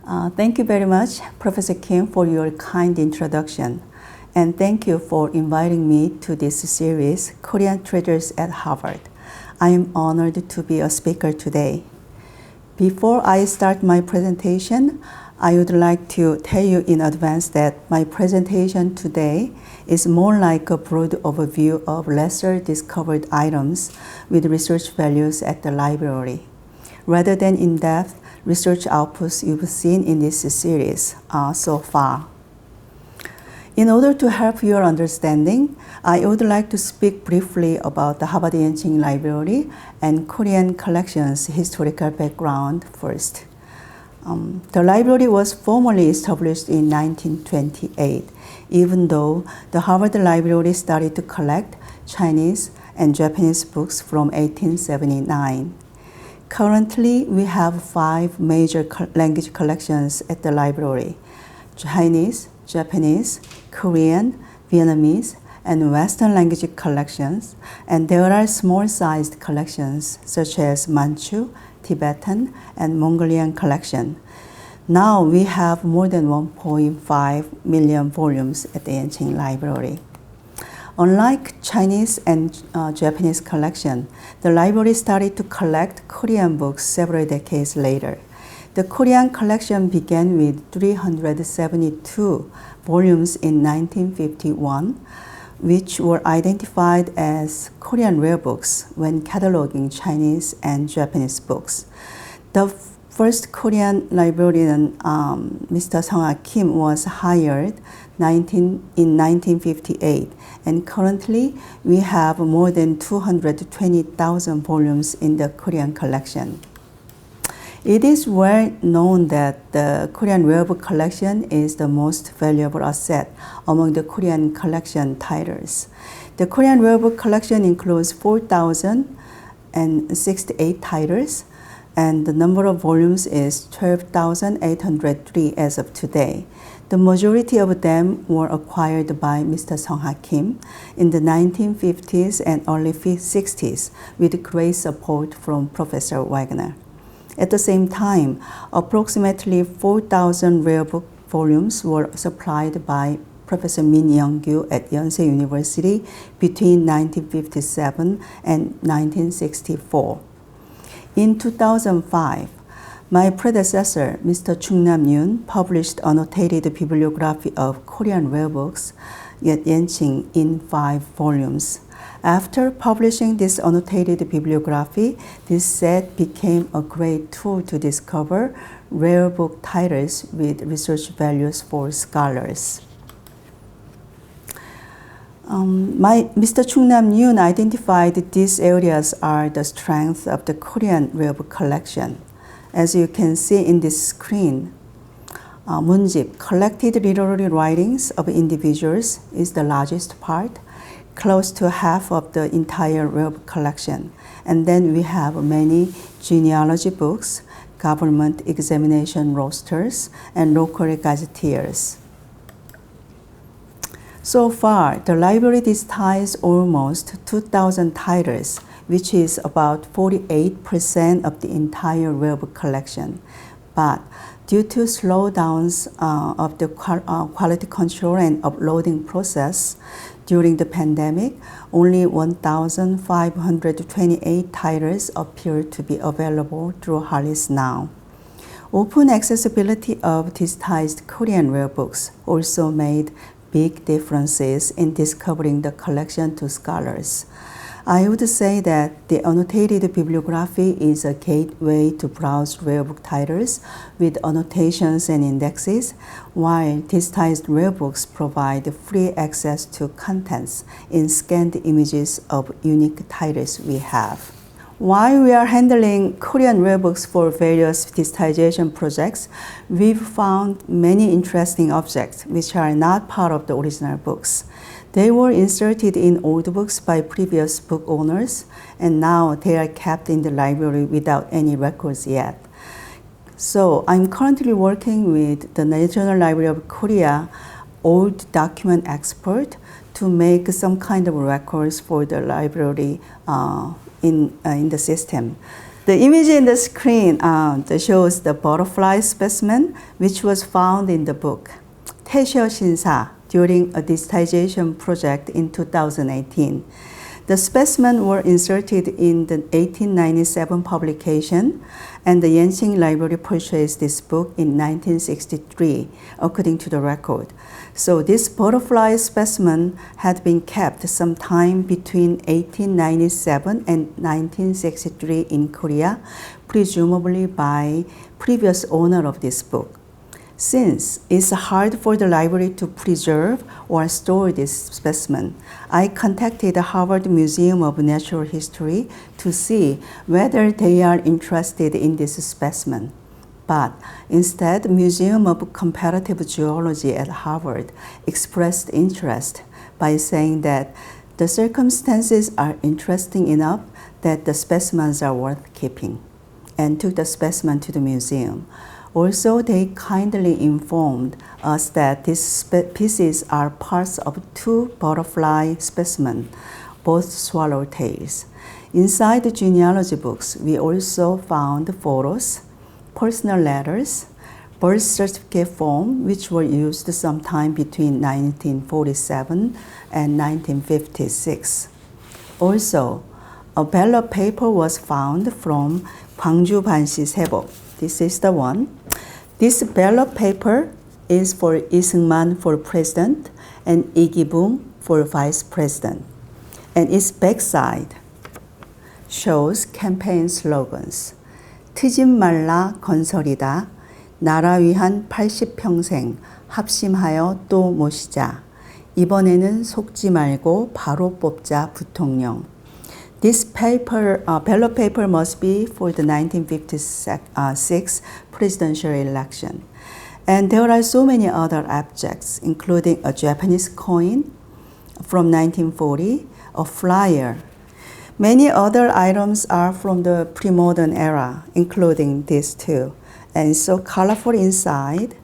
Thank you very much, Professor Kim, for your kind introduction. And thank you for inviting me to this series, Korean Treasures at Harvard. I am honored to be a speaker today. Before I start my presentation, I would like to tell you in advance that my presentation today is more like a broad overview of lesser discovered items with research values at the library, rather than in-depth research outputs you've seen in this series so far. In order to help your understanding, I would like to speak briefly about the Harvard-Yenching Library and Korean collections' historical background first. The library was formally established in 1928, even though the Harvard Library started to collect Chinese and Japanese books from 1879. Currently, we have 5 major language collections at the library: Chinese, Japanese, Korean, Vietnamese, and Western language collections, and there are small-sized collections such as Manchu, Tibetan, and Mongolian collection. Now we have more than 1.5 million volumes at the Yenching Library. Unlike Chinese and Japanese collection, the library started to collect Korean books several decades later. The Korean collection began with 372 volumes in 1951, which were identified as Korean rare books when cataloging Chinese and Japanese books. The first Korean librarian, Mr. Sung Kim, was hired in 1958, and currently we have more than 220,000 volumes in the Korean collection. It is well known that the Korean rare book collection is the most valuable asset among the Korean collection titles. The Korean rare book collection includes 4,068 titles, and the number of volumes is 12,803 as of today. The majority of them were acquired by Mr. Sung Kim in the 1950s and early 60s with great support from Professor Wagner. At the same time, approximately 4,000 rare book volumes were supplied by Professor Mikyung at Yonsei University between 1957 and 1964. In 2005, my predecessor, Mr. Chung Nam-yoon, published annotated bibliography of Korean rare books at Yenching in 5 volumes. After publishing this annotated bibliography, this set became a great tool to discover rare book titles with research values for scholars. Mr. Chung Nam-yoon identified these areas are the strength of the Korean rare book collection. As you can see in this screen, 문집, collected literary writings of individuals, is the largest part, close to half of the entire rare book collection. And then we have many genealogy books, government examination rosters, and local gazetteers. So far, the library digitized almost 2,000 titles, which is about 48% of the entire rare book collection. But due to slowdowns of the quality control and uploading process during the pandemic, only 1,528 titles appear to be available through Harlist now. Open accessibility of digitized Korean rare books also made big differences in discovering the collection to scholars. I would say that the annotated bibliography is a gateway to browse rare book titles with annotations and indexes, while digitized rare books provide free access to contents in scanned images of unique titles we have. While we are handling Korean rare books for various digitization projects, we've found many interesting objects which are not part of the original books. They were inserted in old books by previous book owners, and now they are kept in the library without any records yet. So I'm currently working with the National Library of Korea old document expert to make some kind of records for the library in the system. The image in the screen that shows the butterfly specimen, which was found in the book 태셔 신사 during a digitization project in 2018. The specimens were inserted in the 1897 publication, and the Yenching Library purchased this book in 1963, according to the record. So this butterfly specimen had been kept sometime between 1897 and 1963 in Korea, presumably by previous owner of this book. Since it's hard for the library to preserve or store this specimen, I contacted the Harvard Museum of Natural History to see whether they are interested in this specimen. But instead, Museum of Comparative Geology at Harvard expressed interest by saying that the circumstances are interesting enough that the specimens are worth keeping, and took the specimen to the museum. Also, they kindly informed us that these pieces are parts of two butterfly specimens, both swallowtails. Inside the genealogy books, we also found photos, personal letters, birth certificate form, which were used sometime between 1947 and 1956. Also, a ballot paper was found from 광주 반시 세복. This is the one. This ballot paper is for 이승만 for president and 이기붕 for vice president. And its backside shows campaign slogans. 트집 말라 건설이다. 나라 위한 80평생 합심하여 또 모시자. 이번에는 속지 말고 바로 뽑자 부통령. This paper, ballot paper must be for the 1956 presidential election. And there are so many other objects, including a Japanese coin from 1940, a flyer. Many other items are from the pre-modern era, including these two. And it's so colorful inside.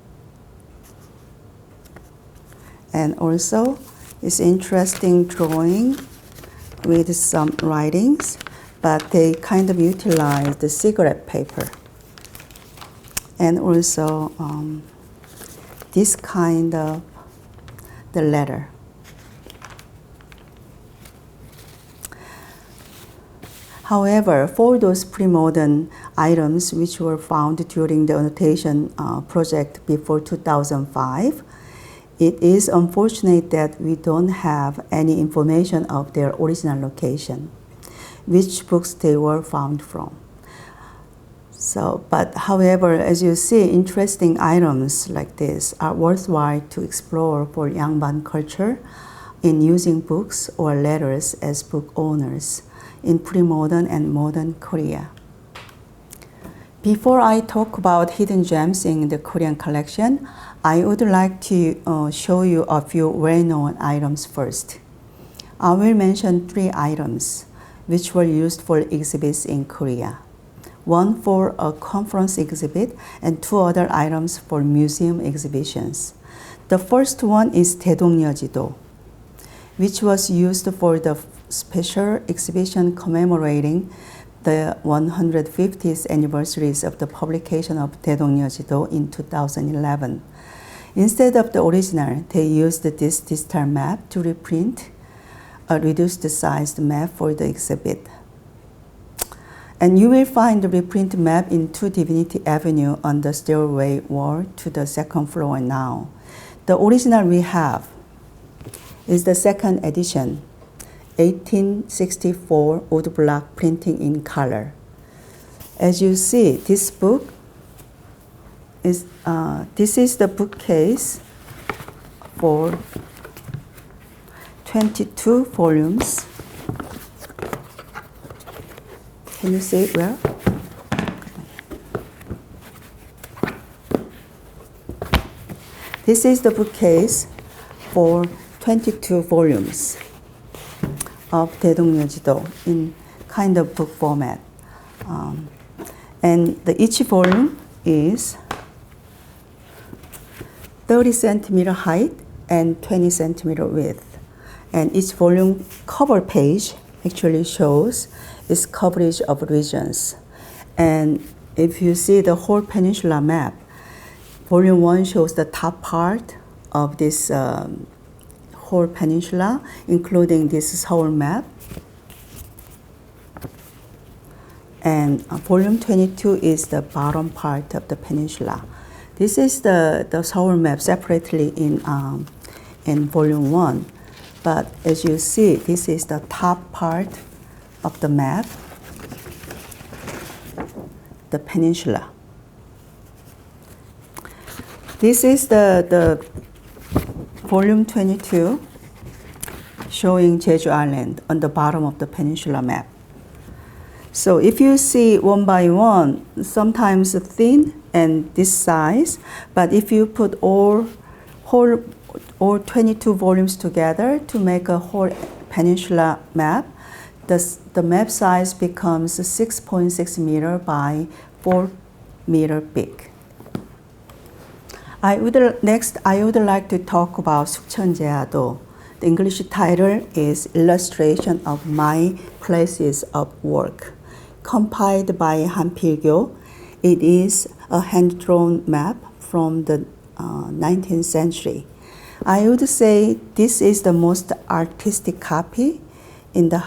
And also, it's interesting drawing with some writings, but they kind of utilize the cigarette paper. And also this kind of the letter. However, for those pre-modern items which were found during the annotation project before 2005, it is unfortunate that we don't have any information of their original location, which books they were found from. So, but however, as you see, interesting items like this are worthwhile to explore for Yangban culture in using books or letters as book owners in pre-modern and modern Korea. Before I talk about hidden gems in the Korean collection, I would like to show you a few well-known items first. I will mention 3 items which were used for exhibits in Korea. One for a conference exhibit and 2 other items for museum exhibitions. The first one is 대동여지도, which was used for the special exhibition commemorating the 150th anniversaries of the publication of 대동여지도 in 2011. Instead of the original, they used this digital map to reprint a reduced sized map for the exhibit. And you will find the reprint map in 2 Divinity Avenue on the stairway wall to the 2nd floor now. The original we have is the 2nd edition, 1864 woodblock printing in color. As you see, this book is this is the bookcase for 22 volumes. Can you see it well? This is the bookcase for 22 volumes of 대동여지도 in kind of book format. And each volume is 30 centimeter height and 20 centimeter width. And each volume cover page actually shows its coverage of regions. And if you see the whole peninsula map, volume 1 shows the top part of this whole peninsula, including this Seoul map. And volume 22 is the bottom part of the peninsula. This is the Seoul map separately in volume 1. But as you see, this is the top part of the map, the peninsula. This is the volume 22 showing Jeju Island on the bottom of the peninsula map. So if you see one by one, sometimes thin and this size, but if you put all 22 volumes together to make a whole peninsula map, the map size becomes 6.6 meter by 4 meter big. Next, I would like to talk about Sukcheonjeado. The English title is Illustration of My Places of Work. Compiled by Han Pil-gyo, it is a hand-drawn map from the 19th century. I would say this is the most artistic copy in the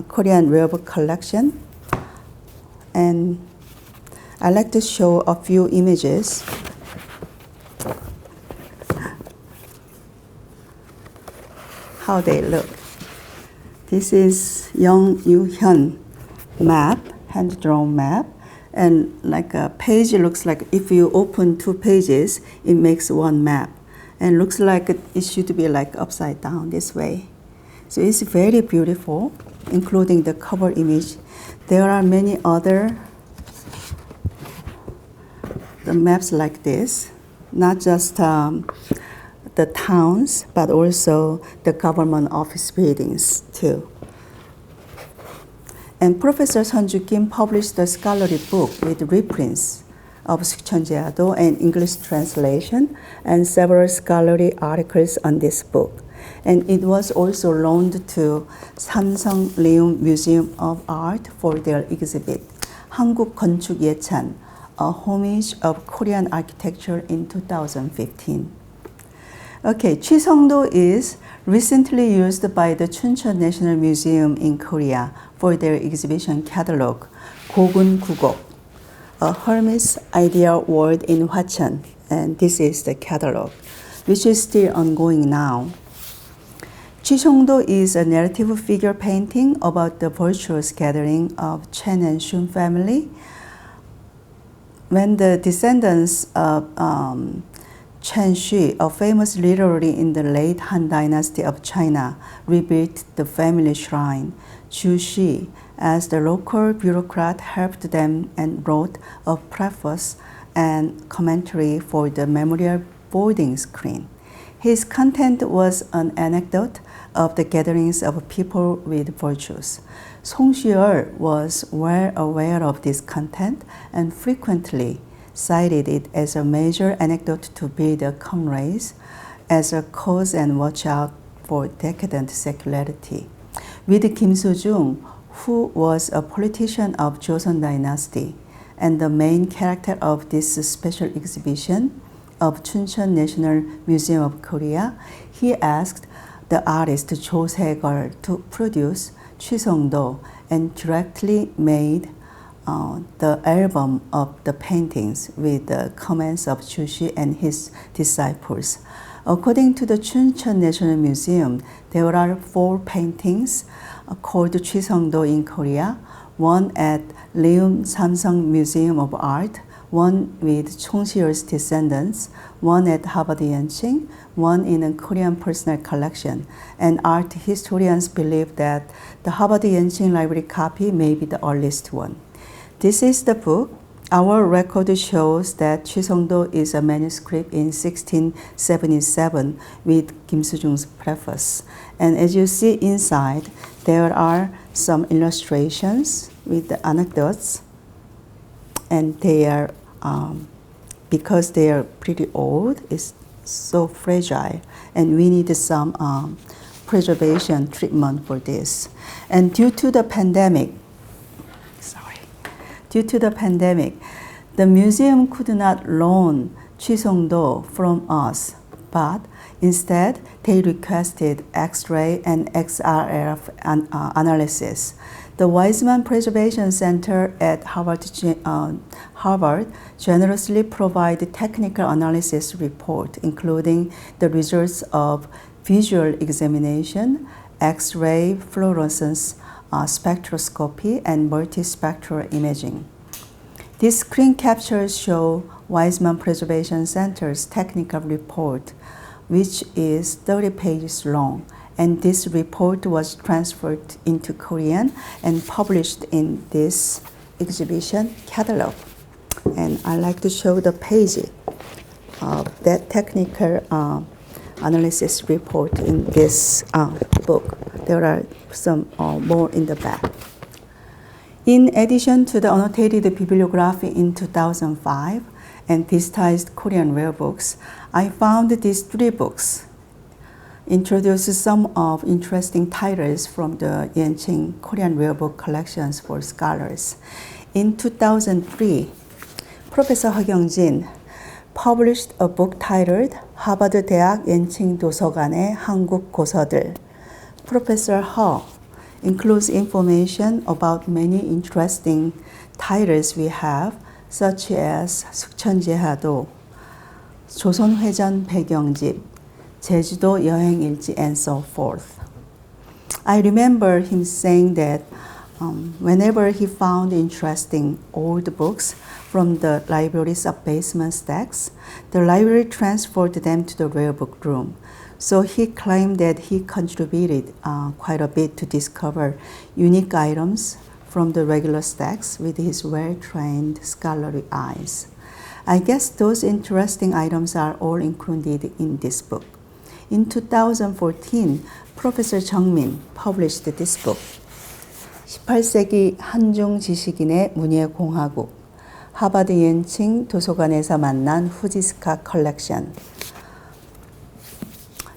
Korean rare book collection. And I'd like to show a few images. How they look. This is Young Yu-hyun map, hand-drawn map, and like a page looks like if you open 2 pages, it makes one map, and looks like it should be like upside down this way. So it's very beautiful, including the cover image. There are many other the maps like this, not just the towns, but also the government office buildings too. And Professor Sunju Kim published a scholarly book with reprints of Sukcheonjeado and English translation and several scholarly articles on this book. And it was also loaned to Samsung Leum Museum of Art for their exhibit, 한국 건축 예찬, a homage of Korean architecture in 2015. Okay, Chiseongdo is recently used by the Chuncheon National Museum in Korea for their exhibition catalog, 고군 구곡, a Hermes ideal world in Hwacheon. And this is the catalog, which is still ongoing now. Chiseongdo is a narrative figure painting about the virtuous gathering of Chen and Shun family. When the descendants of Chen Shi, a famous literary in the late Han Dynasty of China, rebuilt the family shrine, Ju Shi, as the local bureaucrat, helped them and wrote a preface and commentary for the memorial boarding screen. His content was an anecdote of the gatherings of people with virtues. Song Shi-eul was well aware of this content and frequently cited it as a major anecdote to build the Kang race as a cause and watch out for decadent secularity. With Kim Soo-jung, who was a politician of Joseon Dynasty and the main character of this special exhibition of Chuncheon National Museum of Korea, he asked the artist Jo Se-geol to produce Chiseongdo and directly made the album of the paintings with the comments of Ju Shi and his disciples. According to the Chuncheon National Museum, there are 4 paintings called Chiseongdo in Korea, one at Leum Samsung Museum of Art, one with Chung Si-eul's descendants, one at Harvard-Yenching, one in a Korean personal collection. And art historians believe that the Harvard-Yenching library copy may be the earliest one. This is the book. Our record shows that Chiseongdo is a manuscript in 1677 with Kim Soo-jung's preface. And as you see inside, there are some illustrations with the anecdotes, and they are, because they are pretty old, it's so fragile, and we need some preservation treatment for this. And due to the pandemic, Due to the pandemic, the museum could not loan 취송도 from us, but instead they requested X-ray and XRF analysis. The Weizmann Preservation Center at Harvard generously provided technical analysis report, including the results of visual examination, X-ray, fluorescence, spectroscopy, and multispectral imaging. These screen captures show Weizmann Preservation Center's technical report, which is 30 pages long, and this report was transferred into Korean and published in this exhibition catalog. And I like to show the page of that technical analysis report in this book. There are some more in the back. In addition to the annotated bibliography in 2005 and digitized Korean rare books, I found these 3 books introduce some of interesting titles from the Yenching Korean rare book collections for scholars. In 2003, Professor Mikyung published a book titled 하버드 대학 옌칭 도서관의 한국 고서들. Professor He includes information about many interesting titles we have, such as 숙천제하도, 조선회전 배경집, 제주도 여행일지, and so forth. I remember him saying that whenever he found interesting old books from the library's basement stacks, the library transferred them to the rare book room. So he claimed that he contributed quite a bit to discover unique items from the regular stacks with his well-trained scholarly eyes. I guess those interesting items are all included in this book. In 2014, Professor Jeongmin published this book, 18세기 한중 지식인의 문예공화국, 하버드-옌칭 도서관에서 만난 후지스카 컬렉션,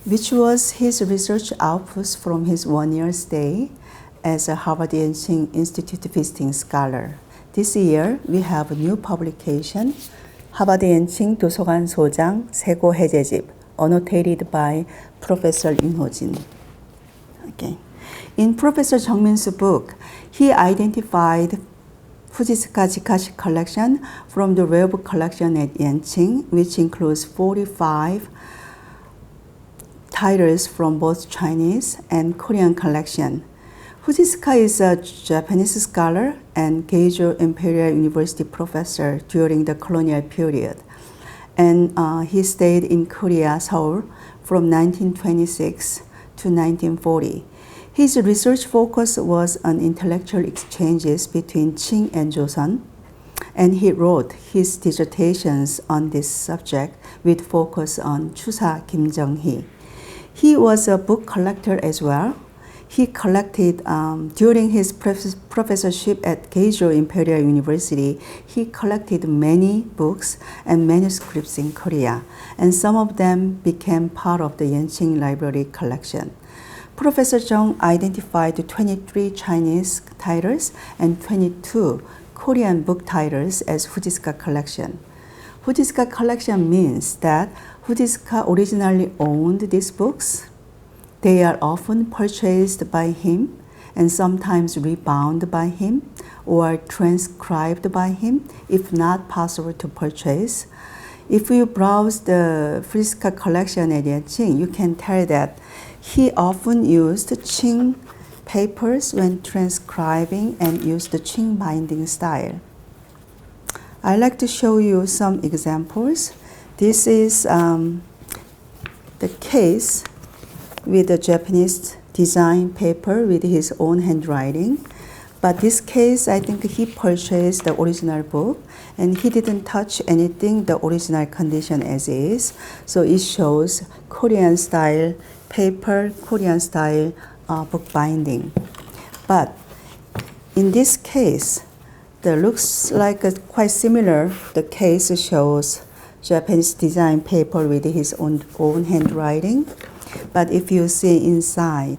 which was his research outputs from his one-year stay as a Harvard-Yenching Institute visiting scholar. This year, we have a new publication, 하버드-옌칭 도서관 소장 세고 해제집, annotated by Professor Ho-jin. Okay. In Professor Jeongmin's book, he identified Fujisuka Jikashi collection from the rare book collection at Yenching, which includes 45 titles from both Chinese and Korean collection. Fujisuka is a Japanese scholar and Keijo Imperial University professor during the colonial period. And he stayed in Korea, Seoul, from 1926 to 1940. His research focus was on intellectual exchanges between Qing and Joseon, and he wrote his dissertations on this subject with focus on Chusa Kim Jung-hee. He was a book collector as well. He collected, during his professorship at Keijo Imperial University, he collected many books and manuscripts in Korea, and some of them became part of the Yenching Library collection. Professor Jeong identified 23 Chinese titles and 22 Korean book titles as Fujisuka collection. Fujisuka collection means that Fujisuka originally owned these books. They are often purchased by him and sometimes rebound by him or transcribed by him if not possible to purchase. If you browse the Fujisuka collection at Yenching, you can tell that he often used Qing papers when transcribing and used the Qing binding style. I'd like to show you some examples. This is the case with the Japanese design paper with his own handwriting. But this case, I think he purchased the original book and he didn't touch anything, the original condition as is. So it shows Korean style paper, Korean style book binding. But in this case, that looks like quite similar. The case shows Japanese design paper with his own handwriting. But if you see inside,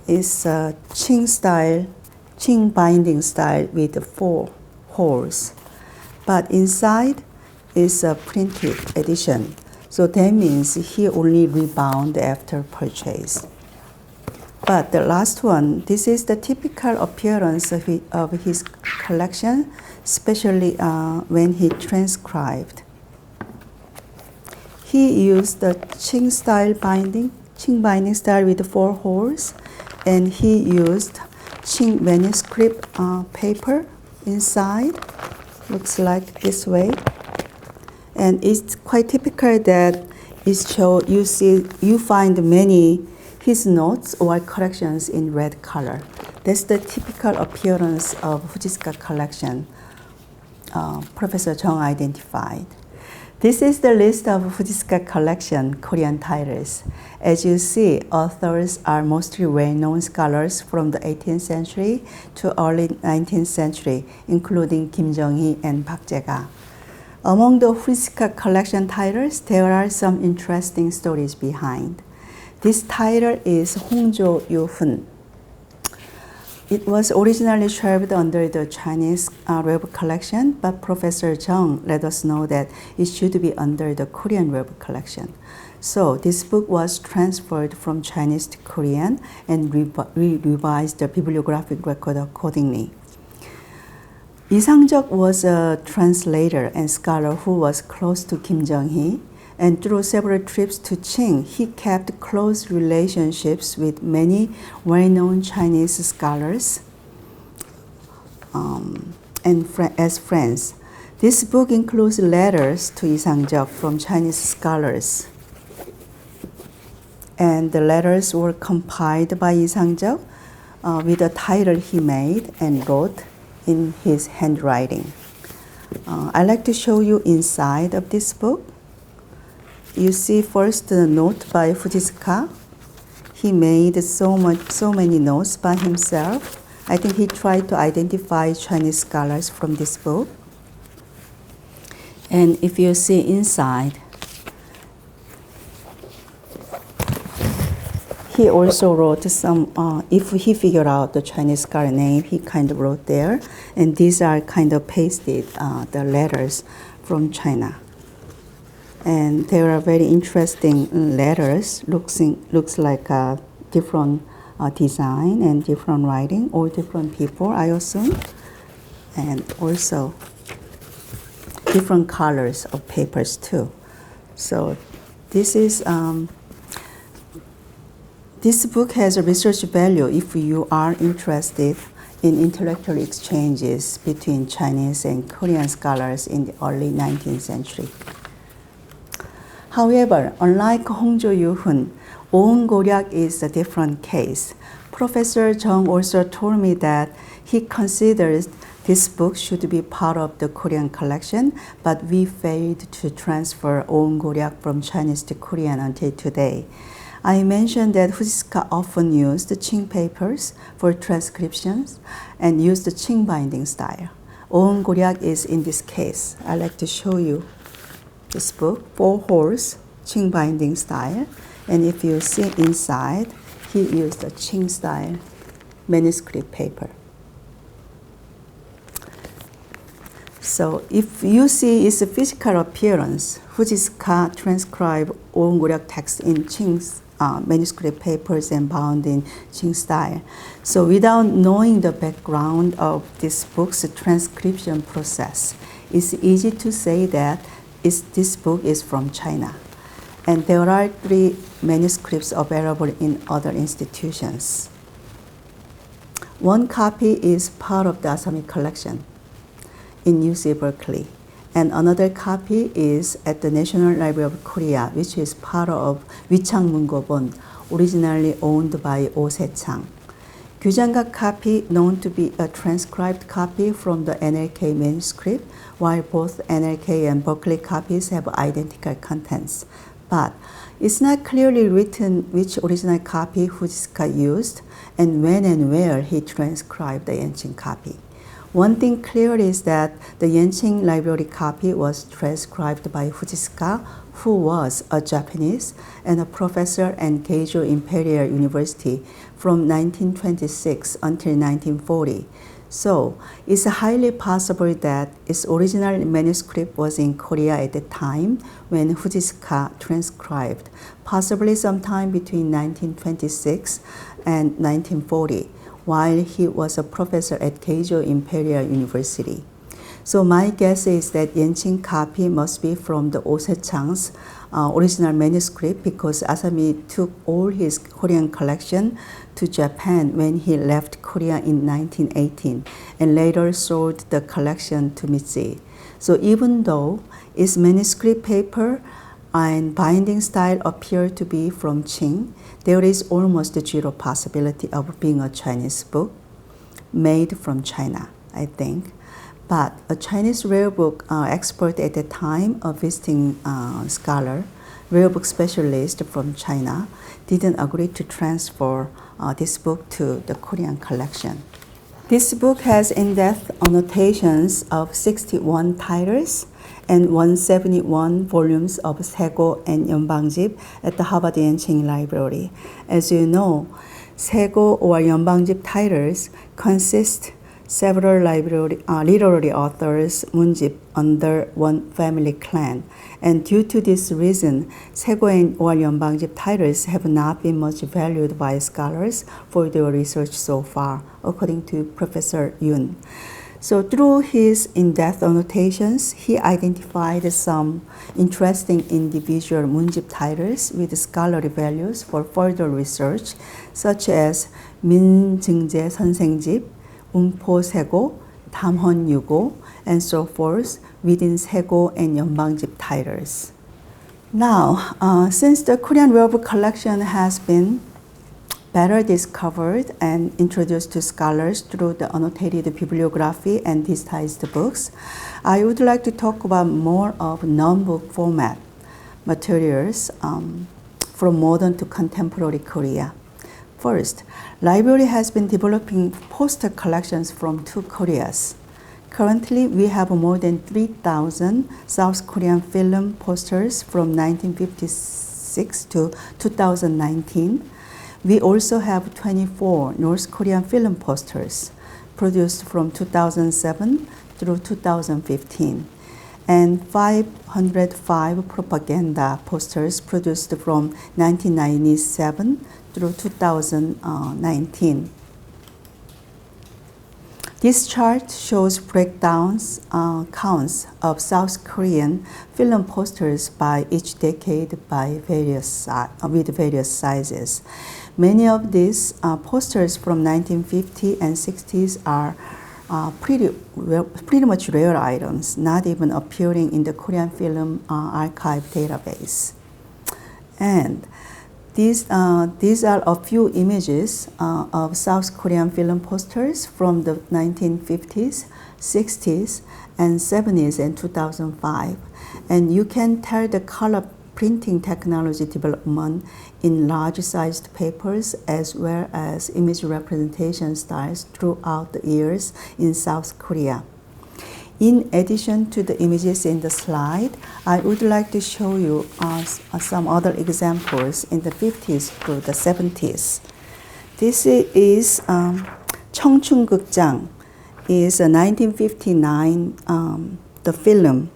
it's Qing style Qing binding style with 4 holes. But inside is a printed edition. So that means he only rebound after purchase. But the last one, this is the typical appearance of his collection, especially when he transcribed. He used the Qing binding style with 4 holes, and he used Qing manuscript paper inside. Looks like this way. And it's quite typical that you find many his notes or corrections in red color. That's the typical appearance of Fujisuka collection Professor Chung identified. This is the list of Fujisuka collection Korean titles. As you see, authors are mostly well-known scholars from the 18th century to early 19th century, including Kim Jung-hee and Park Jae-ga. Among the Fujisuka collection titles, there are some interesting stories behind. This title is Hongjo Yu-hun. It was originally shelved under the Chinese web collection, but Professor Chung let us know that it should be under the Korean web collection. So this book was transferred from Chinese to Korean and revised the bibliographic record accordingly. Lee Sang-jeok was a translator and scholar who was close to Kim Jung-hee, and through several trips to Qing, he kept close relationships with many well-known Chinese scholars as friends. This book includes letters to Lee Sang-jeok from Chinese scholars. And the letters were compiled by Lee Sang-jeok with a title he made and wrote in his handwriting. I'd like to show you inside of this book. You see first the note by Fujisuka. He made so many notes by himself. I think he tried to identify Chinese scholars from this book. And if you see inside, he also wrote some, if he figured out the Chinese scholar name, he kind of wrote there. And these are kind of pasted, the letters from China. And there are very interesting letters. Looks like a different design and different writing, or different people, I assume. And also different colors of papers too. So this is, this book has a research value if you are interested in intellectual exchanges between Chinese and Korean scholars in the early 19th century. However, unlike Hongjo Yu-hun, Oun Goryak is a different case. Professor Chung also told me that he considers this book should be part of the Korean collection, but we failed to transfer Oun Goryak from Chinese to Korean until today. I mentioned that Fujisuka often used the Qing papers for transcriptions and used the Qing binding style. Oun Goryak is in this case. I'd like to show you this book, 4 holes, Qing binding style. And if you see inside, he used a Qing style manuscript paper. So if you see its physical appearance, Fujisuka transcribed Oun Goryak text in Qing's manuscript papers and bound in Qing style. So without knowing the background of this book's transcription process, it's easy to say that this book is from China. And there are 3 manuscripts available in other institutions. One copy is part of the Asami collection in UC Berkeley. And another copy is at the National Library of Korea, which is part of Wichang Mungobon, originally owned by Oh Se-chang. Gyujangak copy known to be a transcribed copy from the NLK manuscript, while both NLK and Berkeley copies have identical contents. But it's not clearly written which original copy Fujisuka used and when and where he transcribed the Yenching copy. One thing clear is that the Yenching library copy was transcribed by Fujisuka, who was a Japanese and a professor at Keijo Imperial University from 1926 until 1940. So, it's highly possible that its original manuscript was in Korea at the time when Fujisuka transcribed, possibly sometime between 1926 and 1940, while he was a professor at Keijo Imperial University. So my guess is that Yenching copy must be from the Osechang's original manuscript, because Asami took all his Korean collection to Japan when he left Korea in 1918 and later sold the collection to Mitzi. So even though its manuscript paper and binding style appear to be from Qing, there is almost zero possibility of being a Chinese book made from China, I think. But a Chinese rare book expert at the time, a visiting scholar, rare book specialist from China, didn't agree to transfer this book to the Korean collection. This book has in-depth annotations of 61 titles and 171 volumes of Sego and Yeonbangjip at the Harvard-Yenching Library. As you know, Sego or Yeonbangjip titles consist several literary authors 문집 under one family clan, and due to this reason, Sego and Yeonbangjip titles have not been much valued by scholars for their research so far, according to Professor Yoon. So through his in-depth annotations, he identified some interesting individual 문집 titles with scholarly values for further research, such as 민증제 선생집, 운포세고, 담헌유고, and so forth within Sego and Yeonbangjip titles. Now, since the Korean rare book collection has been better discovered and introduced to scholars through the annotated bibliography and digitized books, I would like to talk about more of non-book format materials from modern to contemporary Korea. First, library has been developing poster collections from two Koreas. Currently, we have more than 3,000 South Korean film posters from 1956 to 2019. We also have 24 North Korean film posters produced from 2007 through 2015, and 505 propaganda posters produced from 1997 through 2019. This chart shows breakdowns, counts of South Korean film posters by each decade by with various sizes. Many of these posters from 1950 and 60s are pretty much rare items, not even appearing in the Korean Film Archive database. And these are a few images of South Korean film posters from the 1950s, 60s, and 70s and 2005. And you can tell the color printing technology development in large-sized papers as well as image representation styles throughout the years in South Korea. In addition to the images in the slide, I would like to show you some other examples in the 50s through the 70s. This is 청춘극장, is a 1959 the film.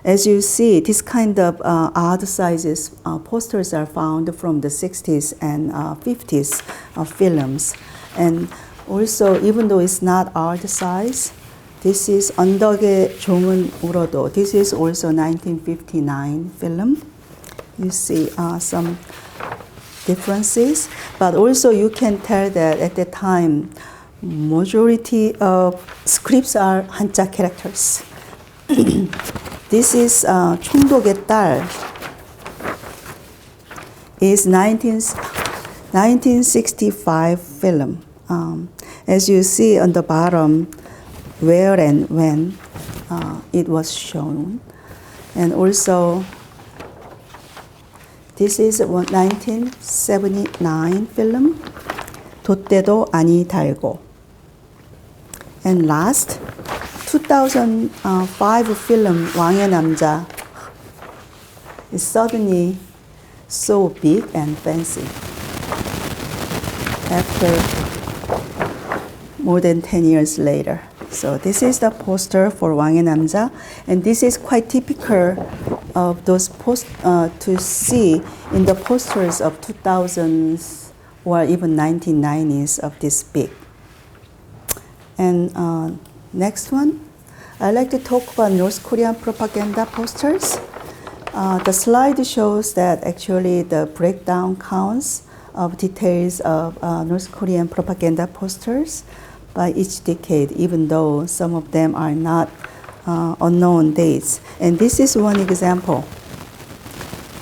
As you see, this kind of odd sizes posters are found from the 60s and 50s films. And also, even though it's not odd size, this is 언덕의 종은 울어도. This is also 1959 film. You see some differences, but also you can tell that at the time, majority of scripts are 한자 characters. This is 총독의 딸. Is 1965 film. As you see on the bottom, where and when it was shown. And also, this is a 1979 film, 돛대도 아니 달고. And last, 2005 film 왕의 남자 is suddenly so big and fancy after more than 10 years later. So this is the poster for 왕의 남자, and this is quite typical of those to see in the posters of 2000s or even 1990s of this big. And next one, I'd like to talk about North Korean propaganda posters. The slide shows that actually the breakdown counts of details of North Korean propaganda posters by each decade, even though some of them are not unknown dates. And this is one example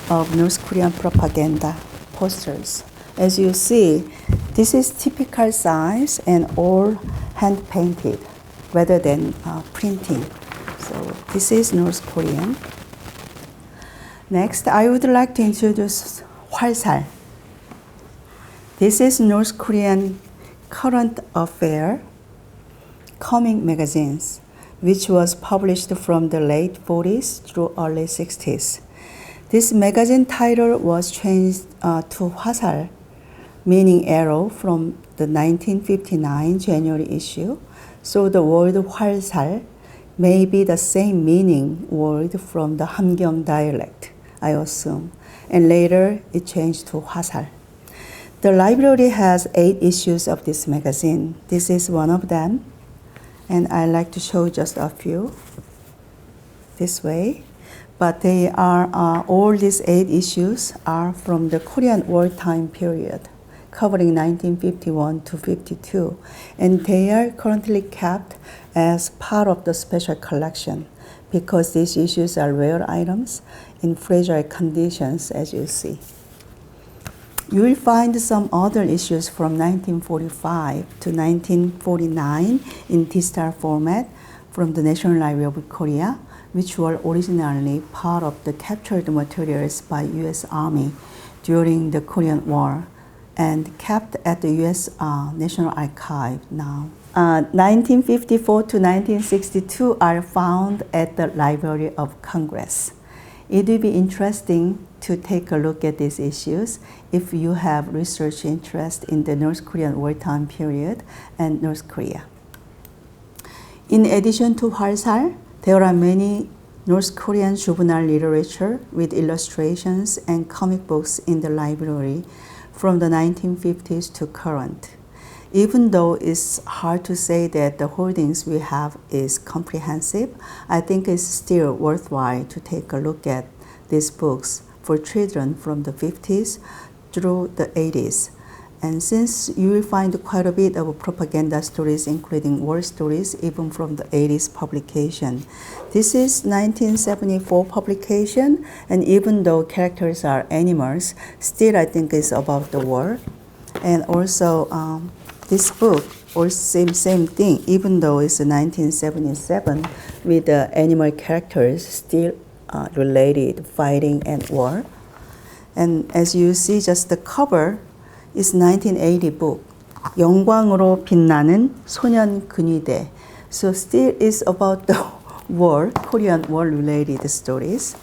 of North Korean propaganda posters. As you see, this is typical size and all hand painted rather than printing. So this is North Korean. Next, I would like to introduce 활살. This is North Korean current affair comic magazines, which was published from the late 40s through early 60s. This magazine title was changed to 화살, meaning arrow, from the 1959 January issue. So the word 활살 may be the same meaning word from the Hamgyong dialect, I assume, and later it changed to 화살. The library has 8 issues of this magazine. This is one of them, and I like to show just a few this way. But they are all these 8 issues are from the Korean wartime period, covering 1951 to 52, and they are currently kept as part of the special collection because these issues are rare items in fragile conditions, as you see. You will find some other issues from 1945 to 1949 in digital format from the National Library of Korea, which were originally part of the captured materials by U.S. Army during the Korean War and kept at the U.S. National Archive now. 1954 to 1962 are found at the Library of Congress. It will be interesting to take a look at these issues if you have research interest in the North Korean wartime period and North Korea. In addition to 활살, there are many North Korean juvenile literature with illustrations and comic books in the library from the 1950s to current. Even though it's hard to say that the holdings we have is comprehensive, I think it's still worthwhile to take a look at these books for children from the 50s through the 80s. And since you will find quite a bit of propaganda stories, including war stories, even from the 80s publication. This is 1974 publication, and even though characters are animals, still I think it's about the war. And also, this book, or same thing, even though it's 1977, with the animal characters still related fighting and war. And as you see, just the cover is 1980 book, 영광으로 빛나는 소년 근위대. So still is about the war, Korean war related stories.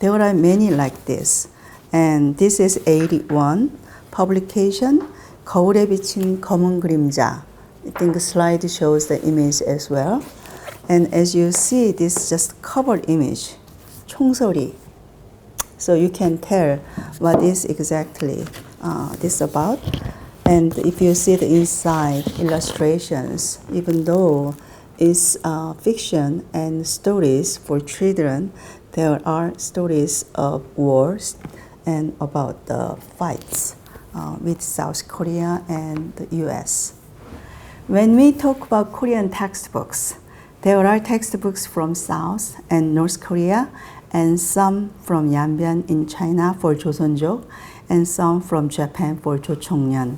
There are many like this. And this is 81 publication, 거울에 비친 검은 그림자. I think the slide shows the image as well. And as you see, this is just cover image, 총소리. So you can tell what is exactly this about. And if you see the inside illustrations, even though it's fiction and stories for children, there are stories of wars and about the fights with South Korea and the US. When we talk about Korean textbooks, there are textbooks from South and North Korea, and some from Yanbian in China for Joseonjok, and some from Japan for Jocheongnyeon.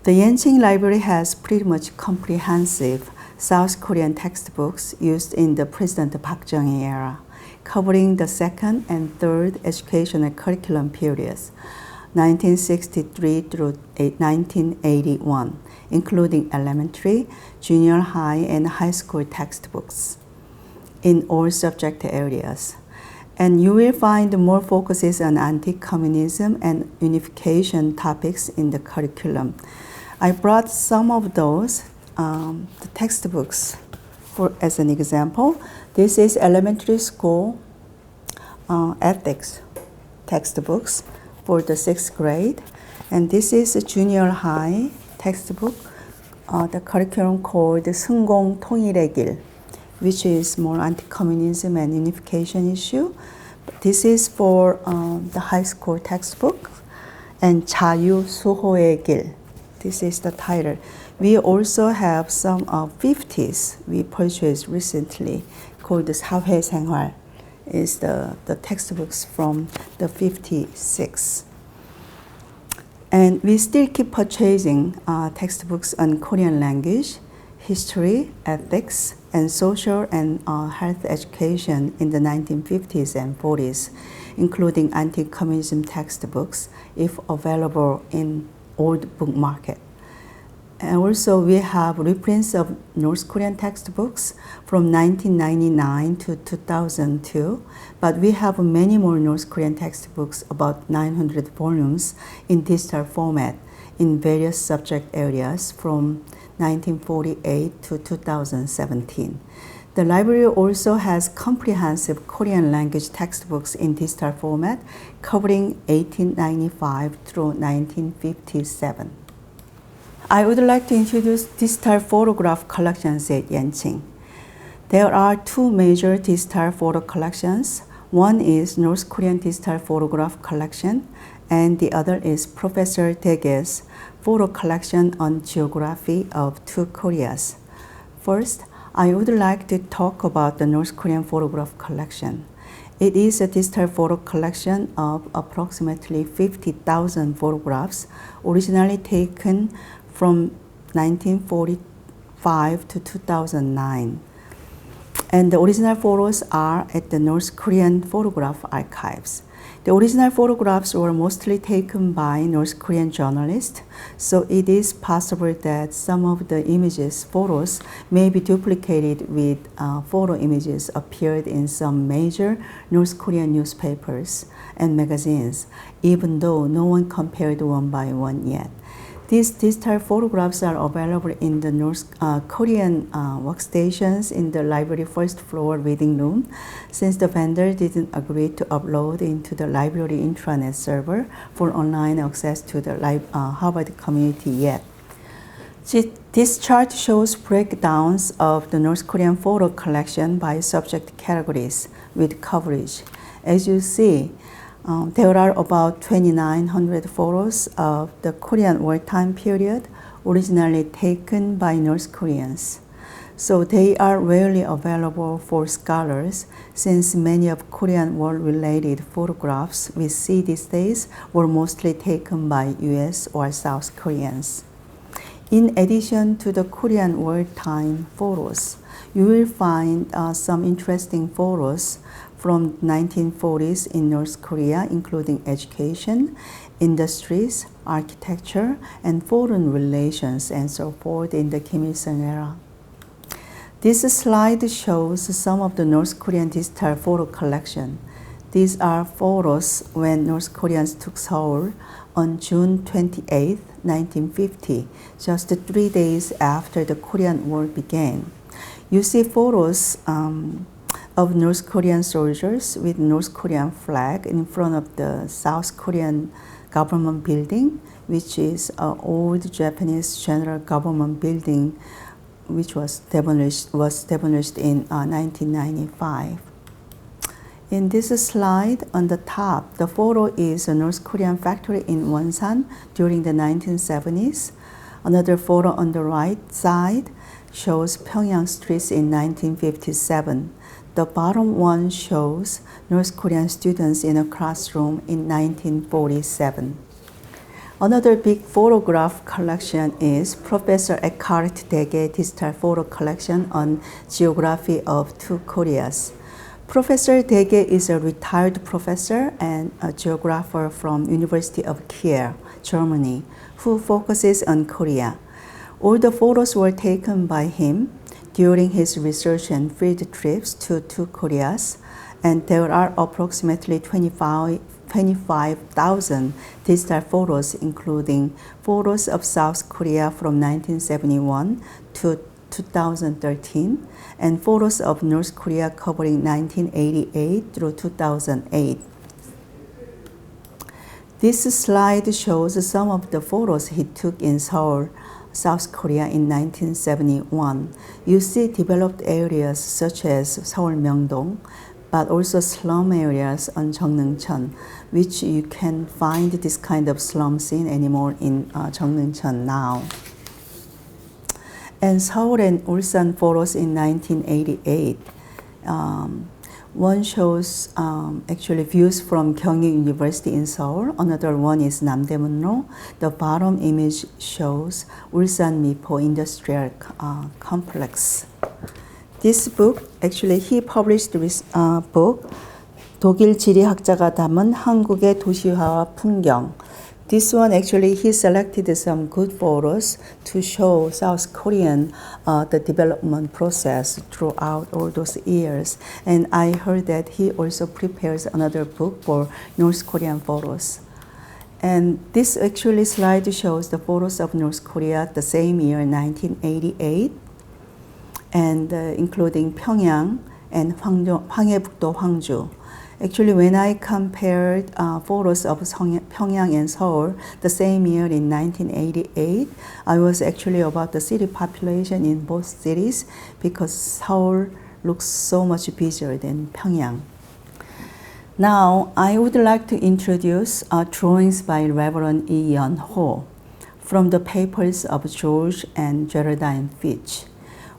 The Yenching Library has pretty much comprehensive South Korean textbooks used in the President Park Chung-hee era, covering the second and third educational curriculum periods, 1963 through 1981, including elementary, junior high, and high school textbooks. in all subject areas. And you will find more focuses on anti-communism and unification topics in the curriculum. I brought some of those the textbooks as an example. This is elementary school ethics textbooks for the 6th grade. And this is a junior high textbook, the curriculum called 승공 통일의 길, which is more anti-communism and unification issue. This is for the high school textbook. And 자유 수호의 길. This is the title. We also have some 50s we purchased recently called 사회생활. Is the textbooks from the 56. And we still keep purchasing textbooks on Korean language, history, ethics, and social and health education in the 1950s and 40s, including anti-communism textbooks if available in old book market. And also we have reprints of North Korean textbooks from 1999 to 2002, but we have many more North Korean textbooks, about 900 volumes in digital format in various subject areas from 1948 to 2017. The library also has comprehensive Korean language textbooks in digital format covering 1895 through 1957. I would like to introduce digital photograph collections at Yenching. There are two major digital photo collections. One is North Korean digital photograph collection, and the other is Professor Daege's photo collection on geography of two Koreas. First, I would like to talk about the North Korean photograph collection. It is a digital photo collection of approximately 50,000 photographs, originally taken from 1945 to 2009. And the original photos are at the North Korean Photograph Archives. The original photographs were mostly taken by North Korean journalists, so it is possible that some of the photos may be duplicated with photo images appeared in some major North Korean newspapers and magazines, even though no one compared one by one yet. These digital photographs are available in the North Korean workstations in the library first floor reading room, since the vendor didn't agree to upload into the library intranet server for online access to the Harvard community yet. This chart shows breakdowns of the North Korean photo collection by subject categories with coverage. As you see, there are about 2,900 photos of the Korean wartime period, originally taken by North Koreans. So they are rarely available for scholars, since many of Korean war-related photographs we see these days were mostly taken by US or South Koreans. In addition to the Korean wartime photos, you will find some interesting photos from 1940s in North Korea, including education, industries, architecture, and foreign relations, and so forth in the Kim Il-sung era. This slide shows some of the North Korean digital photo collection. These are photos when North Koreans took Seoul on June 28, 1950, just 3 days after the Korean War began. You see photos of North Korean soldiers with North Korean flag in front of the South Korean government building, which is an old Japanese general government building, which was demolished in 1995. In this slide, on the top, the photo is a North Korean factory in Wonsan during the 1970s. Another photo on the right side shows Pyongyang streets in 1957. The bottom one shows North Korean students in a classroom in 1947. Another big photograph collection is Professor Eckhart Daege digital photo collection on geography of two Koreas. Professor Daege is a retired professor and a geographer from University of Kiel, Germany, who focuses on Korea. All the photos were taken by him during his research and field trips to two Koreas, and there are approximately 25,000 digital photos, including photos of South Korea from 1971 to 2013, and photos of North Korea covering 1988 through 2008. This slide shows some of the photos he took in Seoul, South Korea in 1971. You see developed areas such as Seoul Myeongdong, but also slum areas on Jeongneuncheon, which you can find this kind of slum scene anymore in Jeongneuncheon now. And Seoul and Ulsan photos in 1988. One shows actually views from Kyung University in Seoul. Another one is Namdaemunro. The bottom image shows Ulsan Mipo Industrial Complex. This book, actually he published this book, 독일 지리학자가 담은 한국의 도시화와 풍경. This one actually he selected some good photos to show South Korean the development process throughout all those years. And I heard that he also prepares another book for North Korean photos. And this actually slide shows the photos of North Korea the same year, 1988, and including Pyongyang and Hwanghae-북도 Hwangju. Actually, when I compared photos of Pyongyang and Seoul the same year in 1988, I was actually about the city population in both cities because Seoul looks so much busier than Pyongyang. Now, I would like to introduce drawings by Reverend Lee Yeon-ho from the papers of George and Geraldine Fitch,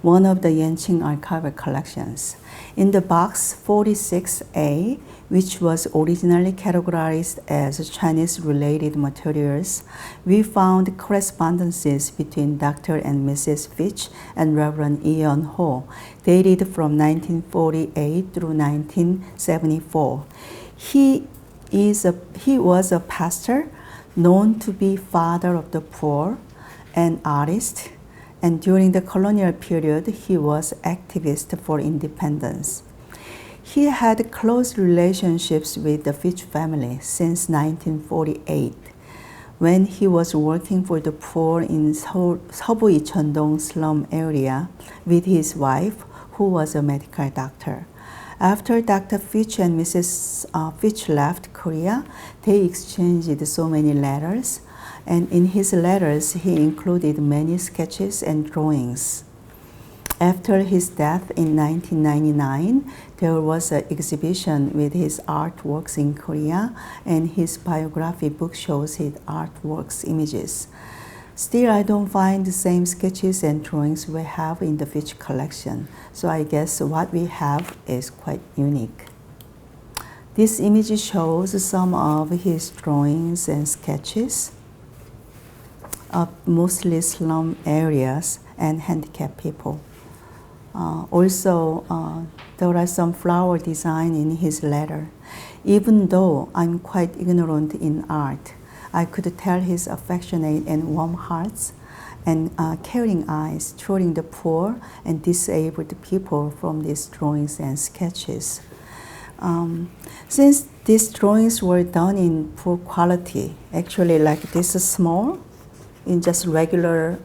one of the Yenching archival collections. In the box 46A, which was originally categorized as Chinese-related materials, we found correspondences between Dr. and Mrs. Fitch and Reverend Lee Yeon-ho, dated from 1948 through 1974. He was a pastor, known to be father of the poor, an artist, and during the colonial period, he was activist for independence. He had close relationships with the Fitch family since 1948, when he was working for the poor in Seobu Icheondong slum area with his wife, who was a medical doctor. After Dr. Fitch and Mrs. Fitch left Korea, they exchanged so many letters. And in his letters, he included many sketches and drawings. After his death in 1999, there was an exhibition with his artworks in Korea, and his biography book shows his artworks images. Still, I don't find the same sketches and drawings we have in the Fitch collection, so I guess what we have is quite unique. This image shows some of his drawings and sketches of mostly slum areas and handicapped people. Also, there are some flower design in his letter. Even though I'm quite ignorant in art, I could tell his affectionate and warm hearts and caring eyes toward the poor and disabled people from these drawings and sketches. Since these drawings were done in poor quality, actually like this is small, in just regular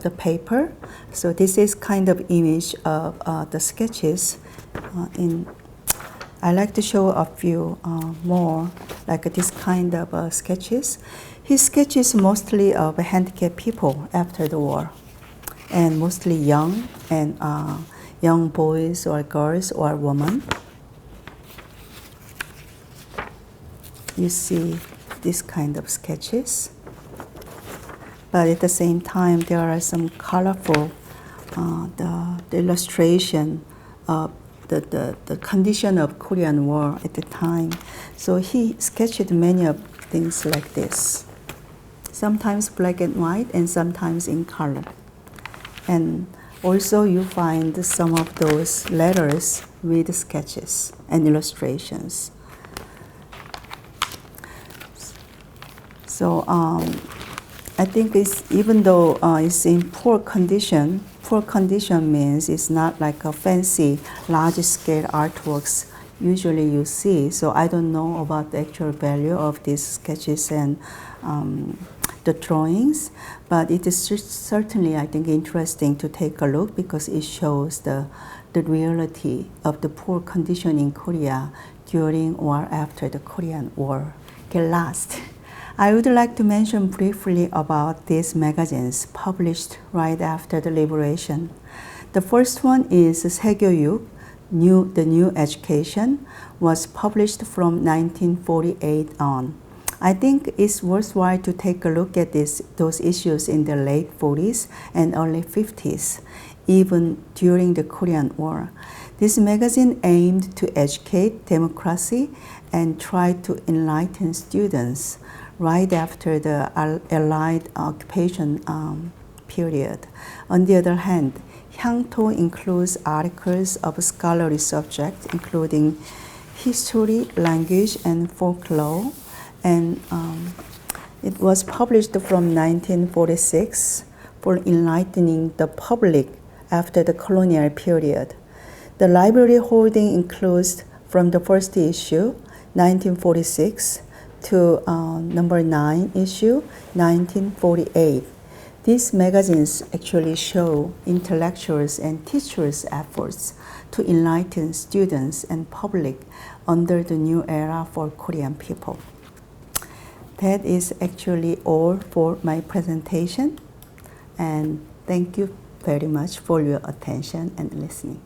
the paper. So this is kind of image of the sketches. I like to show a few more, like this kind of sketches. His sketches mostly of handicapped people after the war, and mostly young and young boys or girls or women. You see this kind of sketches. But at the same time, there are some colorful the illustration of the condition of Korean War at the time. So he sketched many of things like this, sometimes black and white and sometimes in color. And also you find some of those letters with sketches and illustrations. So I think it's, even though it's in poor poor condition means it's not like a fancy, large-scale artworks usually you see. So I don't know about the actual value of these sketches and the drawings, but it is certainly, I think, interesting to take a look because it shows the reality of the poor condition in Korea during or after the Korean War. Okay, last, I would like to mention briefly about these magazines published right after the liberation. The first one is 새교육, the New Education, was published from 1948 on. I think it's worthwhile to take a look at those issues in the late 40s and early 50s, even during the Korean War. This magazine aimed to educate democracy and try to enlighten students right after the Allied occupation period. On the other hand, Hyangto includes articles of scholarly subjects, including history, language, and folklore, and it was published from 1946 for enlightening the public after the colonial period. The library holding includes from the first issue, 1946, to number 9 issue, 1948. These magazines actually show intellectuals and teachers' efforts to enlighten students and public under the new era for Korean people. That is actually all for my presentation, and thank you very much for your attention and listening.